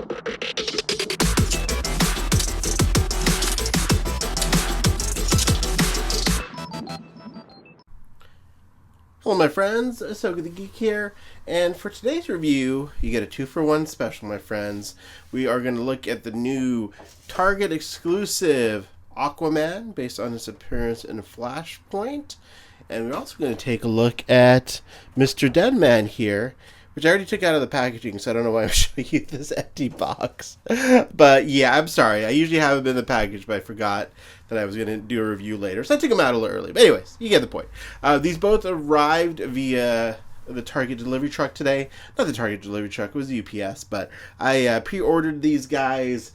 Hello my friends, Ahsoka the Geek here, and for today's review, you get a 2-for-1 special, my friends. We are going to look at the new Target exclusive Aquaman, based on his appearance in Flashpoint, and we're also going to take a look at Mr. Deadman here, which I already took out of the packaging, so I don't know why I'm showing you this empty box. But yeah, I'm sorry, I usually have them in the package, but I forgot that I was going to do a review later, so I took them out a little early. But anyways, you get the point. These both arrived via the Target delivery truck today. Not the Target delivery truck, it was the UPS, but I pre-ordered these guys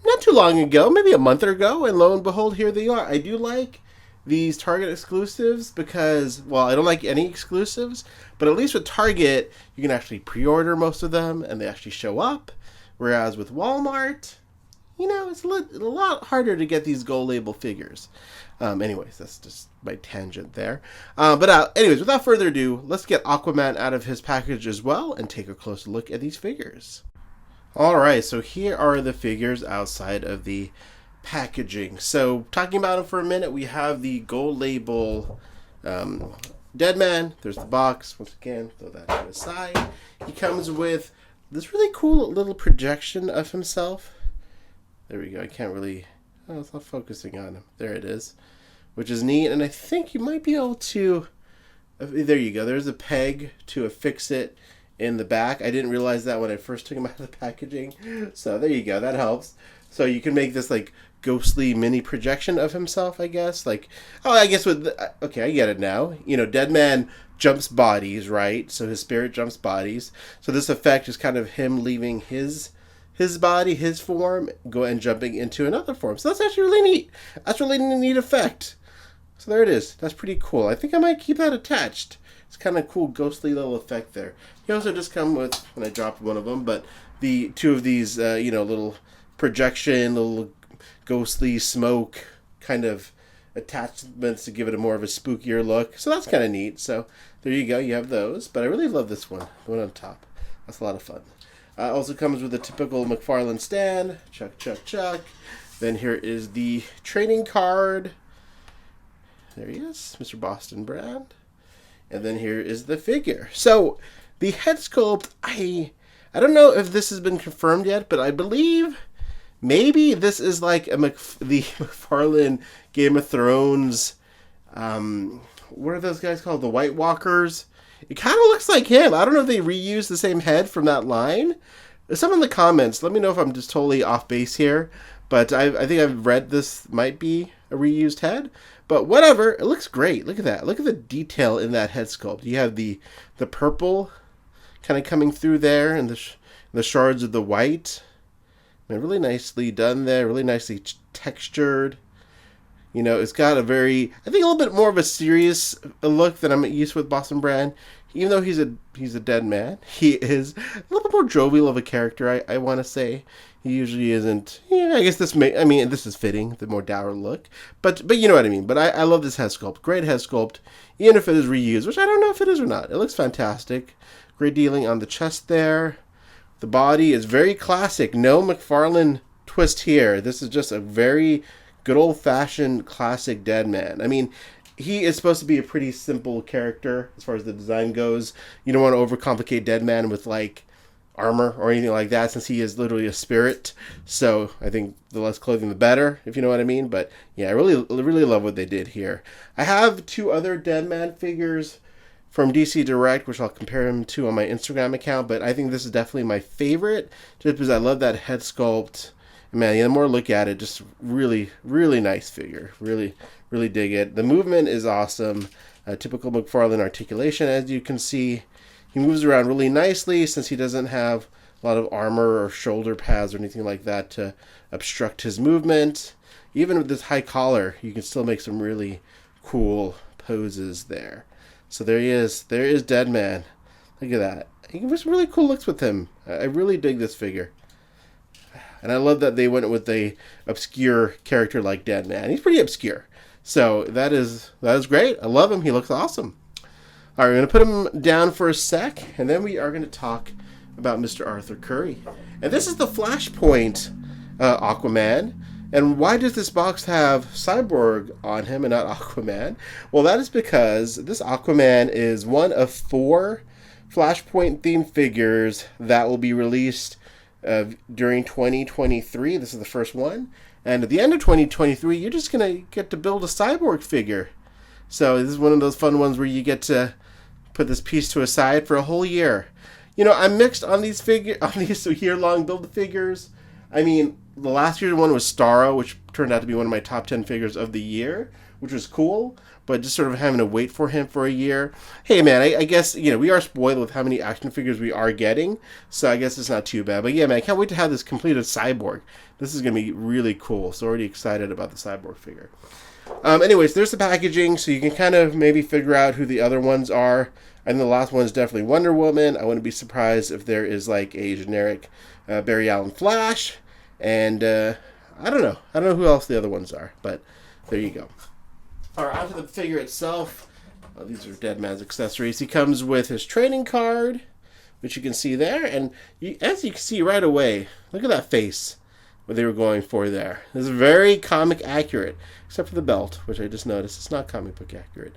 not too long ago, maybe a month ago, and lo and behold, here they are. I do like these Target exclusives because, well, I don't like any exclusives, but at least with Target, you can actually pre-order most of them, and they actually show up, whereas with Walmart, you know, it's a lot harder to get these gold label figures. Anyways, that's just my tangent there. Anyways, without further ado, let's get Aquaman out of his package as well and take a closer look at these figures. Alright, so here are the figures outside of the packaging. So, talking about them for a minute, we have the gold label Deadman. There's the box. Once again, throw that to the side. He comes with this really cool little projection of himself. There we go. I can't really... Oh, it's not focusing on him. There it is. Which is neat. And I think you might be able to... There you go. There's a peg to affix it in the back. I didn't realize that when I first took him out of the packaging. So there you go. That helps. So you can make this like ghostly mini projection of himself, I guess. Like, oh, I guess with... Okay, I get it now. You know, Deadman jumps bodies, right? So his spirit jumps bodies. So this effect is kind of him leaving his body, his form, and jumping into another form. So that's actually really neat. That's a really neat effect. So there it is. That's pretty cool. I think I might keep that attached. It's kind of cool, ghostly little effect there. He also just come with, when I dropped one of them, but the two of these, you know, little projection, little ghostly smoke kind of attachments to give it a more of a spookier look. So that's kind of neat. So there you go. You have those. But I really love this one. The one on top. That's a lot of fun. Also comes with a typical McFarlane stand. Chuck, chuck, chuck. Then here is the trading card. There he is, Mr. Boston Brand. And then here is the figure. So the head sculpt, I don't know if this has been confirmed yet, but I believe maybe this is like the McFarlane Game of Thrones. What are those guys called? The White Walkers. It kind of looks like him. I don't know if they reused the same head from that line. Someone in the comments, let me know if I'm just totally off base here. But I think I've read this might be a reused head. But whatever, it looks great. Look at that. Look at the detail in that head sculpt. You have the purple kind of coming through there and the shards of the white. And really nicely done there. Really nicely textured. You know, it's got a very, I think a little bit more of a serious look than I'm used to with Boston Brand. Even though he's a dead man, he is a little bit more jovial of a character, I want to say. He usually isn't, yeah, I guess this is fitting, the more dour look. But you know what I mean. But I love this head sculpt. Great head sculpt, even if it is reused, which I don't know if it is or not. It looks fantastic. Great dealing on the chest there. The body is very classic. No McFarlane twist here. This is just a very good old-fashioned classic Deadman. I mean, he is supposed to be a pretty simple character as far as the design goes. You don't want to overcomplicate Deadman with, like, armor or anything like that, since he is literally a spirit. So I think the less clothing, the better, if you know what I mean. But, yeah, I really love what they did here. I have 2 other Deadman figures from DC Direct, which I'll compare him to on my Instagram account. But I think this is definitely my favorite, just because I love that head sculpt. Man, the more I look at it, just really, really nice figure. Really, really dig it. The movement is awesome. Typical McFarlane articulation, as you can see. He moves around really nicely since he doesn't have a lot of armor or shoulder pads or anything like that to obstruct his movement. Even with this high collar, you can still make some really cool poses there. So there he is. There is Deadman. Look at that. He can do some really cool looks with him. I really dig this figure. And I love that they went with a obscure character like Deadman. He's pretty obscure. So that is great. I love him. He looks awesome. All right, we're going to put him down for a sec, and then we are going to talk about Mr. Arthur Curry. And this is the Flashpoint Aquaman. And why does this box have Cyborg on him and not Aquaman? Well, that is because this Aquaman is one of 4 Flashpoint themed figures that will be released during 2023. This is the first one. And at the end of 2023, you're just going to get to build a Cyborg figure. So this is one of those fun ones where you get to put this piece to a side for a whole year. You know, I'm mixed on these year-long build-a-figures. I mean, the last year's one was Starro, which turned out to be one of my top 10 figures of the year, which was cool, but just sort of having to wait for him for a year. Hey, man, I guess, you know, we are spoiled with how many action figures we are getting, so I guess it's not too bad. But yeah, man, I can't wait to have this completed Cyborg. This is going to be really cool, so already excited about the Cyborg figure. Anyways, there's the packaging, so you can kind of maybe figure out who the other ones are. I think the last one is definitely Wonder Woman. I wouldn't be surprised if there is like a generic Barry Allen Flash. And I don't know who else the other ones are, but there you go. All right, onto the figure itself. These are Deadman's accessories. He comes with his trading card, which you can see there. And as you can see right away, look at that face, what they were going for there. This is very comic accurate, except for the belt, which I just noticed. It's not comic book accurate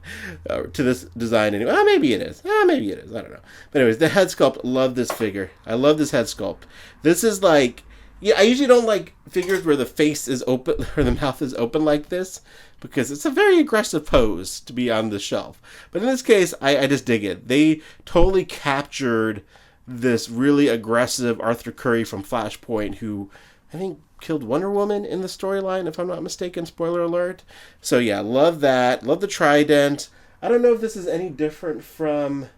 to this design anyway. Oh, maybe it is. Maybe it is. I don't know. But anyways, the head sculpt, love this figure. I love this head sculpt. This is like... Yeah, I usually don't like figures where the face is open or the mouth is open like this because it's a very aggressive pose to be on the shelf. But in this case, I just dig it. They totally captured this really aggressive Arthur Curry from Flashpoint who I think killed Wonder Woman in the storyline, if I'm not mistaken. Spoiler alert. So yeah, love that. Love the trident. I don't know if this is any different from...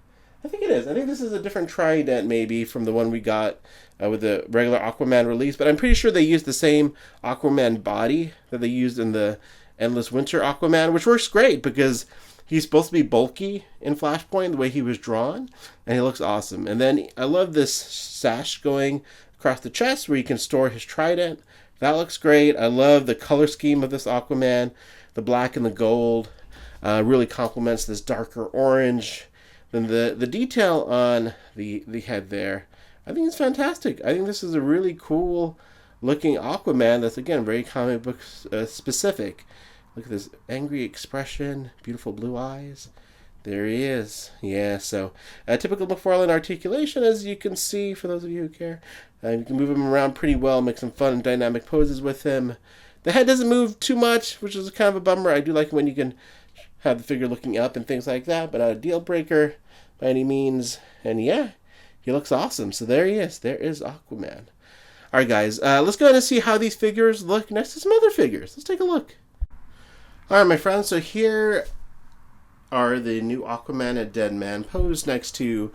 I think it is. I think this is a different trident maybe from the one we got with the regular Aquaman release, but I'm pretty sure they used the same Aquaman body that they used in the Endless Winter Aquaman, which works great because he's supposed to be bulky in Flashpoint the way he was drawn, and he looks awesome. And then I love this sash going across the chest where you can store his trident. That looks great. I love the color scheme of this Aquaman. The black and the gold really complements this darker orange. Then the detail on the head there, I think it's fantastic. I think this is a really cool looking Aquaman that's, again, very comic book specific. Look at this angry expression, beautiful blue eyes. There he is. Yeah, so typical McFarlane articulation, as you can see, for those of you who care. You can move him around pretty well, make some fun and dynamic poses with him. The head doesn't move too much, which is kind of a bummer. I do like when you can have the figure looking up and things like that, but not a deal breaker by any means. And yeah, he looks awesome. So there he is. There is Aquaman. All right, guys, let's go ahead and see how these figures look next to some other figures. Let's take a look. All right, my friends, so here are the new Aquaman and Deadman posed next to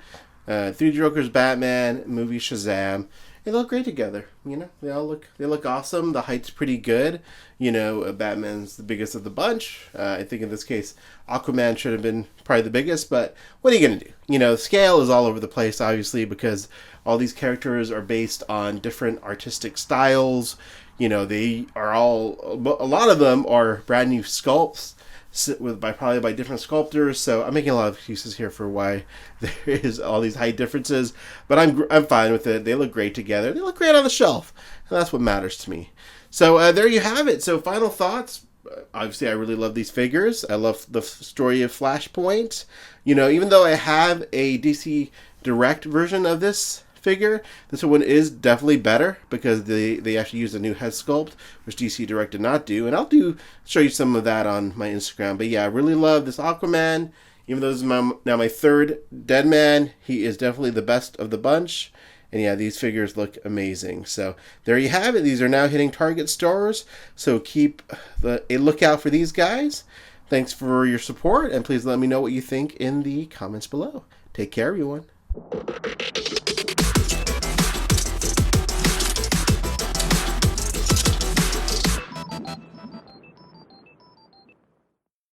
Three Jokers, Batman, movie Shazam. They look great together, you know. They look awesome. The height's pretty good. You know, Batman's the biggest of the bunch. I think in this case, Aquaman should have been probably the biggest, but what are you going to do? You know, scale is all over the place, obviously, because all these characters are based on different artistic styles. You know, they are all, a lot of them are brand new sculpts probably by different sculptors. So I'm making a lot of excuses here for why there is all these height differences, but I'm fine with it. They look great together. They look great on the shelf, and that's what matters to me. So there you have it. So final thoughts. Obviously, I really love these figures. I love the story of Flashpoint. You know, even though I have a DC Direct version of this figure, this one is definitely better because they actually used a new head sculpt, which DC Direct did not do. And I'll show you some of that on my Instagram. But yeah, I really love this Aquaman. Even though this is now my third Deadman, he is definitely the best of the bunch. And yeah, these figures look amazing. So there you have it. These are now hitting Target stores. So keep a lookout for these guys. Thanks for your support. And please let me know what you think in the comments below. Take care, everyone.